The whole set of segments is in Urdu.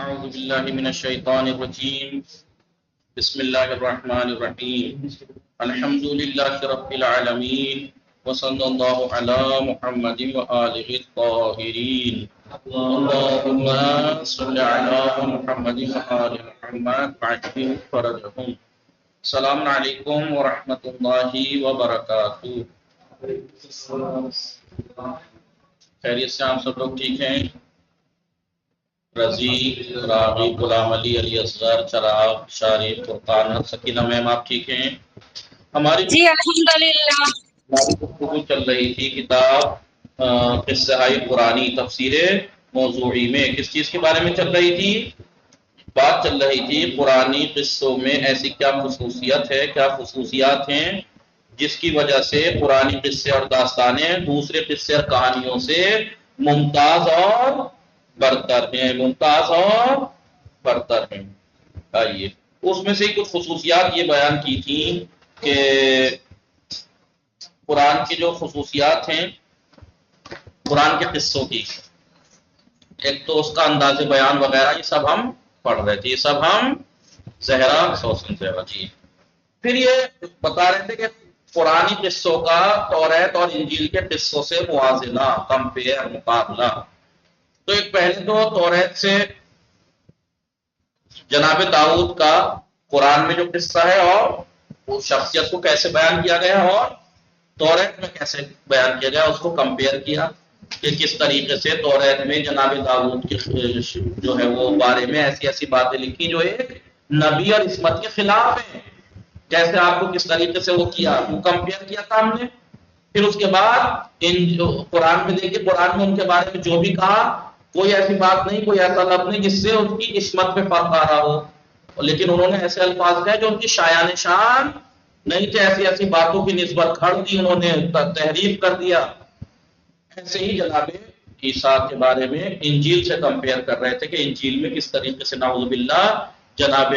أعوذ بالله من الشيطان الرجيم بسم الله الرحمن الرحيم الحمد لله رب العالمين وصلى الله على محمد وآله الطاهرين اللهم صل على محمد وآل محمد وعجل فرجهم. السلام علیکم ورحمۃ اللہ وبرکاتہ. خیریت سے آپ سب لوگ ٹھیک ہیں؟ رضی، راغی، غلام علی، علی اصغر، چراغ، شارف، فرقان، سکینہ میم آپ ٹھیک ہیں؟ ہماری جی الحمدللہ. ہماری گفتگو چل رہی تھی کتاب قصہ قرآنی تفسیر موضوعی میں. کس چیز کے بارے میں چل رہی تھی؟ بات چل رہی تھی قرآنی قصوں میں ایسی کیا خصوصیت ہے، کیا خصوصیات ہیں جس کی وجہ سے قرآنی قصے اور داستانیں دوسرے قصے اور کہانیوں سے ممتاز اور برتر ہیں، ممتاز اور برتر ہیں. آئیے اس میں سے کچھ خصوصیات یہ بیان کی تھی کہ قرآن کی جو خصوصیات ہیں قرآن کے قصوں کی، ایک تو اس کا انداز بیان وغیرہ یہ سب ہم پڑھ رہے تھے، یہ سب ہم زہرا سوسن زہرا جی. پھر یہ بتا رہے تھے کہ قرآنی قصوں کا توریت اور انجیل کے قصوں سے موازنہ، کمپیئر، مقابلہ. تو ایک پہلے تو توریت سے جناب داؤد کا قرآن میں جو قصہ ہے اور اس شخصیت کو کیسے بیان کیا گیا اور توریت میں کیسے بیان کیا گیا، اس کو کمپیئر کیا کہ کس طریقے سے توریت میں جناب داؤد کی جو ہے وہ بارے میں ایسی ایسی باتیں لکھی جو ایک نبی اور عصمت کے خلاف ہیں، کیسے آپ کو کس طریقے سے وہ کیا، وہ کمپیئر کیا تھا ہم نے. پھر اس کے بعد ان جو قرآن میں دیکھیے، قرآن میں ان کے بارے میں جو بھی کہا کوئی ایسی بات نہیں، کوئی ایسا لفظ نہیں جس سے ان کی عصمت پہ فرق آ رہا ہو، لیکن انہوں نے ایسے الفاظ کہے جو ان کی شایان شان نہیں تھے، ایسی ایسی باتوں کی نسبت کھڑ دی، انہوں نے تحریف کر دیا. ایسے ہی جناب عیسیٰ کے بارے میں انجیل سے کمپیئر کر رہے تھے کہ انجیل میں کس طریقے سے نعوذ باللہ جناب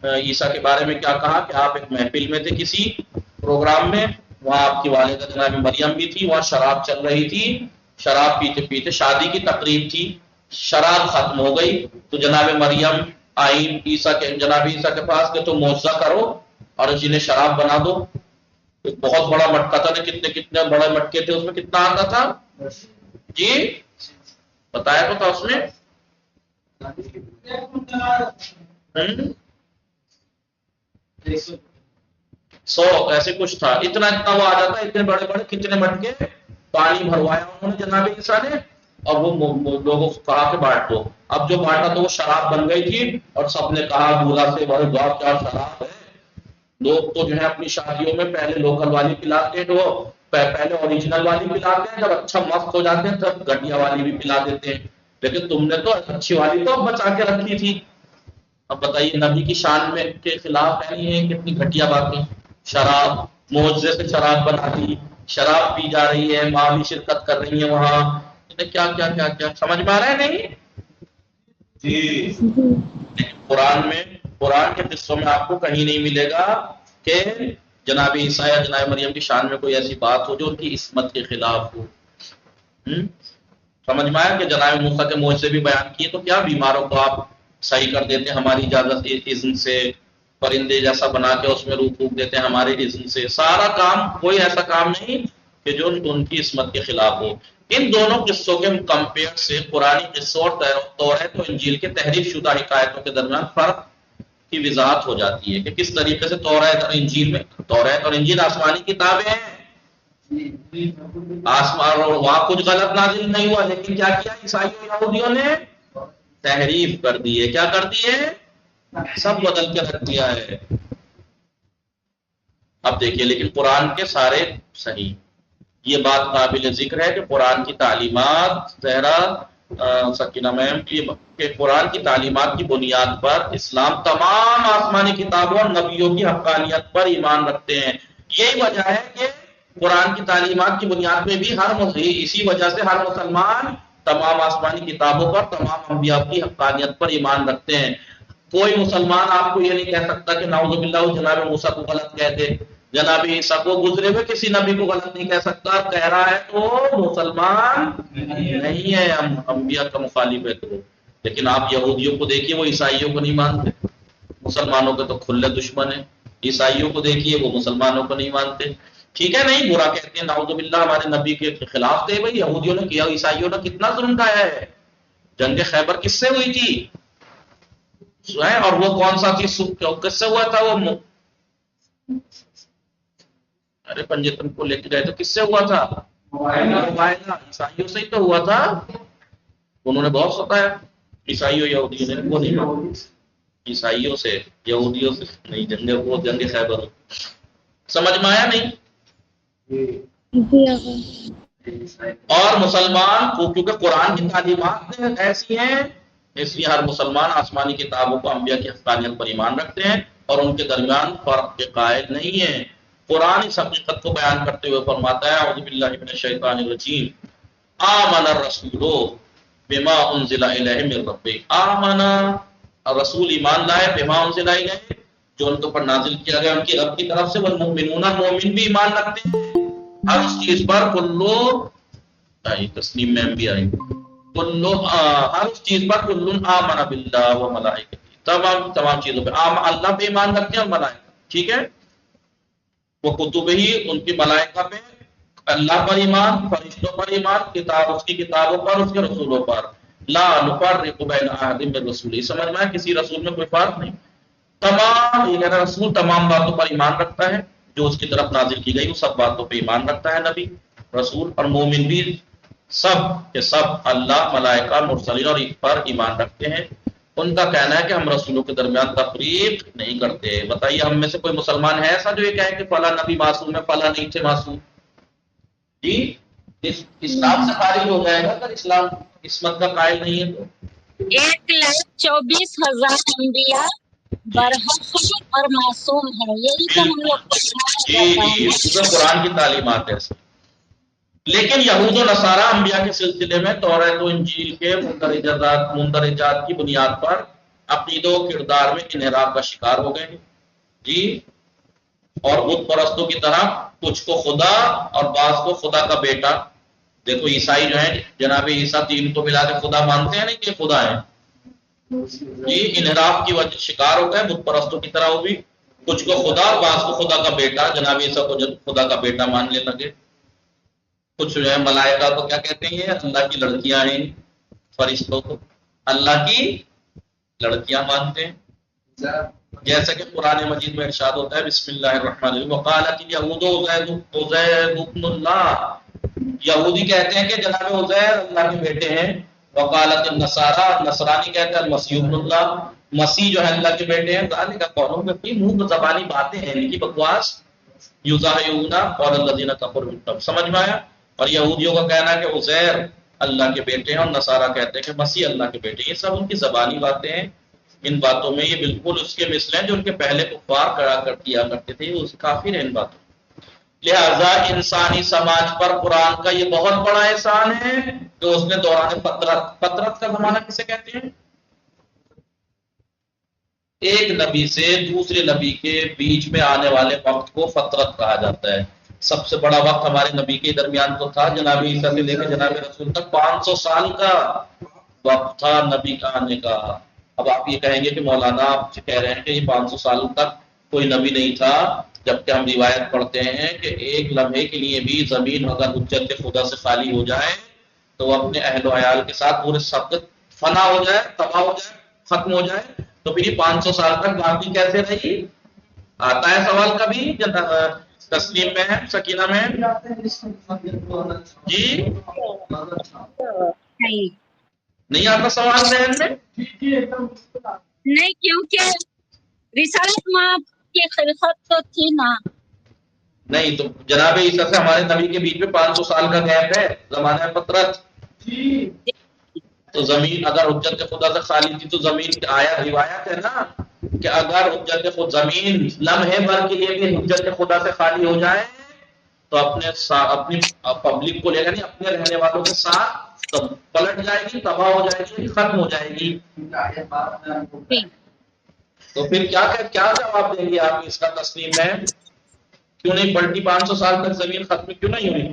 عیسیٰ کے بارے میں کیا کہا کہ آپ ایک محفل میں تھے کسی پروگرام میں، وہاں آپ کی والدہ جناب مریم بھی تھی، وہاں شراب چل رہی تھی، شراب پیتے پیتے شادی کی تقریب تھی، شراب ختم ہو گئی تو جناب مریم آئی جناب عیسیٰ کے پاس کہ تم معجزہ کرو اور جنہیں شراب بنا دو. ایک بہت بڑا مٹکا تھا، کتنے کتنے بڑے مٹکے تھے، اس میں کتنا آتا تھا جی بتایا تو تھا اس میں 100 ایسے کچھ تھا، اتنا اتنا وہ آ جاتا، اتنے بڑے بڑے کتنے مٹکے پانی بھروایا انہوں نے جناب عیسیٰ نے اور وہ لوگوں کو کہا کہ بانٹ دو. اب جو بانٹا تو وہ شراب بن گئی تھی اور سب نے کہا دورا سے بڑے گاؤں کیا شراب ہے. لوگ تو جو ہے اپنی شادیوں میں پہلے لوکل والی پلاتے ہیں، وہ پہلے اوریجنل والی پلاتے ہیں، جب اچھا مست ہو جاتے ہیں تب گھٹیا والی بھی پلا دیتے ہیں، لیکن تم نے تو اچھی والی تو بچا کے رکھی تھی. اب بتائیے نبی کی شان میں کے خلاف ہے یہ کتنی گھٹیا باتیں. شراب معجزے سے شراب بنا دی، شراب پی جا رہی ہے، ماں بھی شرکت کر رہی ہے وہاں، کیا کیا کیا کیا سمجھ میں آ رہا ہے نہیں جی. قرآن میں قرآن کے قصوں میں آپ کو کہیں نہیں ملے گا کہ جناب عیسیٰ یا جناب مریم کی شان میں کوئی ایسی بات ہو جو ان کی عصمت کے خلاف ہو. سمجھ میں آیا کہ جناب موسیٰ کے معجزے بھی بیان کیے تو کیا بیماروں کو آپ صحیح کر دیتے ہیں ہماری اجازت اذن سے، پرندے جیسا بنا کے اس میں روح پھونک دیتے ہیں ہمارے اذن سے. سارا کام کوئی ایسا کام نہیں کہ جو ان کی عصمت کے خلاف ہو. ان دونوں قصوں کے کمپیئر سے قرآنی قصوں اور توریت و انجیل کے تحریف شدہ حکایتوں کے درمیان فرق کی وضاحت ہو جاتی ہے کہ کس طریقے سے توریت اور انجیل آسمانی کتابیں ہیں، آسمان اور وہاں کچھ غلط نازل نہیں ہوا، لیکن کیا کیا عیسائیوں یہودیوں نے تحریف کر دی ہے. کیا کر دی ہے؟ سب بدل کے رکھ دیا ہے. اب دیکھیے لیکن قرآن کے سارے صحیح. یہ بات قابل ذکر ہے کہ قرآن کی تعلیمات زہرا سکینہ میم کہ قرآن کی تعلیمات کی بنیاد پر اسلام تمام آسمانی کتابوں اور نبیوں کی حقانیت پر ایمان رکھتے ہیں. یہی وجہ ہے کہ قرآن کی تعلیمات کی بنیاد پہ بھی اسی وجہ سے ہر مسلمان تمام آسمانی کتابوں پر، تمام انبیاء کی حقانیت پر ایمان رکھتے ہیں. کوئی مسلمان آپ کو یہ نہیں کہہ سکتا کہ نعوذ باللہ جناب موسیٰ کو غلط کہتے، جناب عیسیٰ کو گزرے ہوئے کسی نبی کو غلط نہیں کہہ سکتا. کہہ رہا ہے تو مسلمان نہیں ہے، انبیاء کا مخالف ہے تو لیکن آپ یہودیوں کو دیکھیے وہ عیسائیوں کو نہیں مانتے، مسلمانوں کے تو کھلے دشمن ہیں، عیسائیوں کو دیکھیے وہ مسلمانوں کو نہیں مانتے. ٹھیک ہے نہیں برا کہتے ہیں نعوذ باللہ، ہمارے نبی کے خلاف تھے بھائی، یہودیوں نے کیا، عیسائیوں نے کتنا ظلم ڈھایا ہے. جنگ خیبر کس سے ہوئی تھی؟ اور وہ کون سا تھی، کس سے ہوا تھا وہ؟ ارے پنجتن کو لے کے گئے تو کس سے ہوا تھا؟ عیسائیوں سے ہی تو ہوا تھا. انہوں نے بہت ستایا عیسائیوں یہودیوں نے، وہ نہیں عیسائیوں سے یہودیوں سے نہیں جنگ، وہ جنگ خیبر. سمجھ میں آیا نہیں؟ اور مسلمان کو کیونکہ قرآن کی تعلیمات ایسی ہیں، اس لیے ہر مسلمان آسمانی کتابوں کو انبیاء کی حقانیت پر ایمان رکھتے ہیں اور ان کے درمیان فرق کے قائل نہیں ہیں. قرآن اس حقیقت کو بیان کرتے ہوئے فرماتا ہے اعوذ باللہ من الشیطان الرجیم آمن الرسول بما انزل الیہ من ربہ. آمن الرسول ایمان لائے، بما انزل الیہ جو ان کے اوپر نازل کیا گیا ان کی رب کی طرف سے، والمؤمنون مومن بھی ایمان رکھتے ہیں ہر اس چیز پر. کلو تسلیم میں بھی آئی کلو ہر اس چیز پر، کل آمن باللہ و ملائکہ، تمام چیزوں پہ اللہ پہ ایمان رکھتے ہیں اور ملائکہ. ٹھیک ہے، وہ کتب ہی ان کی ملائکہ پہ، اللہ پر ایمان، فرشتوں پر ایمان، کتاب اس کی کتابوں پر، اس کے رسولوں پر. لا نفرق بین احد من رسول، سمجھ میں کسی رسول میں کوئی فرق نہیں. تمام یہ کہنا رسول تمام باتوں پر ایمان رکھتا ہے جو اس کی طرف نازل کی گئی، وہ سب باتوں پہ ایمان رکھتا ہے نبی رسول. اور مومن بھی سب کے سب اللہ، ملائکہ، مرسلین اور پر ایمان رکھتے ہیں. ان کا کہنا ہے کہ ہم رسولوں کے درمیان تفریق نہیں کرتے. بتائیے ہم میں سے کوئی مسلمان ہے ایسا جو یہ کہے کہ فلاں نبی معصوم ہے، فلاں نہیں تھے معصوم؟ جی اسلام سے خارج ہو جائے گا اگر اسلام عصمت کا قائل نہیں ہے تو. 1,24,000 انبیاء برحق اور معصوم ہے، یہی تو ہم لوگ جی قرآن کی تعلیمات ہے. لیکن یہود و نصارہ انبیاء کے سلسلے میں توریت و انجیل کے مندرجات کی بنیاد پر عقیدہ و کردار میں انحراف کا شکار ہو گئے. جی اور بت پرستوں کی طرح کچھ کو خدا اور بعض کو خدا کا بیٹا. دیکھو عیسائی جو ہیں جناب عیسیٰ تین کو ملا کے خدا مانتے ہیں نہیں کہ خدا ہے. جی انحراف کی وجہ شکار ہو گئے بت پرستوں کی طرح، وہ بھی کچھ کو خدا اور بعض کو خدا کا بیٹا، جناب عیسیٰ کو خدا کا بیٹا ماننے لگے. کچھ جو ہے ملائکہ کو کیا کہتے ہیں، اللہ کی لڑکیاں ہیں، فرشتوں کو اللہ کی لڑکیاں مانتے ہیں. جیسا کہ قرآن مجید میں ارشاد ہوتا ہے بسم اللہ الرحمن الرحیم وقالت الیہود عزیر ابن اللہ، یہودی کہتے ہیں کہ جناب عزیر اللہ کے بیٹے ہیں. وقالت النصارى، نصرانی کہتے ہیں المسیح ابن اللہ، مسیح جو ہے اللہ کے بیٹے ہیں. ذالک قولہم بافواہہم، منہ زبانی باتیں ہیں ان کی بکواس. یضاہئون قول الذین کفروا، سمجھ میں آیا؟ اور یہودیوں کا کہنا ہے کہ عزیر اللہ کے بیٹے ہیں اور نصارہ کہتے ہیں کہ مسیح اللہ کے بیٹے ہیں. یہ سب ان کی زبانی باتیں ہیں. ان باتوں میں یہ بالکل اس کے مثل ہیں جو ان کے پہلے کفار کیا کرتے تھے، اس کافر ہیں ان باتوں. لہذا انسانی سماج پر قرآن کا یہ بہت بڑا احسان ہے کہ اس نے دوران فطرت کا زمانہ کسے کہتے ہیں؟ ایک نبی سے دوسرے نبی کے بیچ میں آنے والے وقت کو فطرت کہا جاتا ہے. سب سے بڑا وقت ہمارے نبی کے درمیان تو تھا، جناب عیسیٰ سے لے کے جناب رسول تک 500 سال کا وقت تھا نبی کا آنے کا. اب آپ یہ کہیں گے کہ مولانا آپ کہہ رہے ہیں کہ یہ 500 سال تک کوئی نبی نہیں تھا، جبکہ ہم روایت پڑھتے ہیں کہ ایک لمحے کے لیے بھی زمین اگر حجت خدا سے خالی ہو جائے تو وہ اپنے اہل و عیال کے ساتھ پورے سب فنا ہو جائے، تباہ ہو جائے، ختم ہو جائے، تو پھر یہ 500 سال تک باقی کیسے رہی؟ آتا ہے سوال کبھی تسلیم میں ہے، سکینہ میں جی نہیں آتا سوال ذہن میں؟ نہیں، کیونکہ رسالت ماں کی خلافت تو تھی نا. نہیں تو جناب عیسیٰ سے ہمارے نبی کے بیچ میں 500 سال کا گیپ ہے زمانہ فطرت. تو زمین اگر حجت خدا سے خالی تھی تو زمین آیا روایت ہے نا کہ اگر حجت خود زمین لمحے بھر کے لیے بھی حجت خدا سے خالی ہو جائے تو اپنی پبلک کو لے کر نہیں اپنے رہنے والوں کے ساتھ پلٹ جائے گی، تباہ ہو جائے گی، ختم ہو جائے گی. تو پھر کیا جواب دیں گے آپ اس کا تسلیم میں؟ کیوں نہیں پلٹی 500 سال تک زمین ختم کیوں نہیں ہوئی؟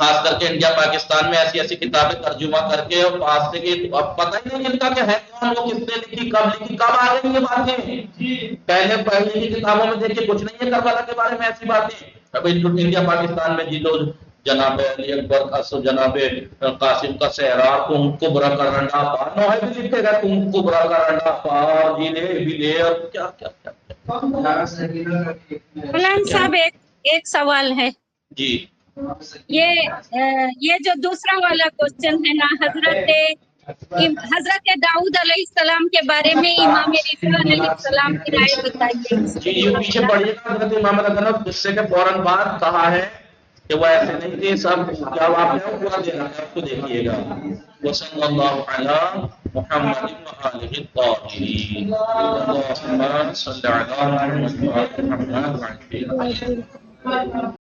خاص کر کے انڈیا پاکستان میں ایسی ایسی کتابیں ترجمہ کر کے اور پاس سے کہ اب پتہ ہی نہیں چلتا کہ ہے کون، وہ کس نے لکھی، کب آ گئی یہ باتیں. پہلے کی کتابوں میں دیکھیے کچھ نہیں ہے کربلا کے بارے میں ایسی باتیں. اب انڈیا پاکستان میں جی لوگ جناب علی اکبر جناب قاسم کا صحرا تم کبرا کا رنڈا پار نو ہے بھی لکھے گا تم کبرا کا رنڈا پار جی لے بھی لے اور کیا کیا کیا. مولانا صاحب ایک سوال ہے جی یہ جو دوسرا والا کوشچن ہے نا، حضرت داؤد علیہ السلام کے بارے میں امام رضا علیہ السلام کی رائے بتائیے. جی یہ پیچھے پڑھیے نا، حضرت امام رضا نے قصے کے فوراً بعد کہا ہے کہ وہ ایسے نہیں تھے، سب کیا واقعہ ہے پورا دینا ہے، آپ کو دیکھیے گا. وصلی اللہ علی محمد وآلہ الطاہرین. اللہم صلی علی محمد وآلہ محمد.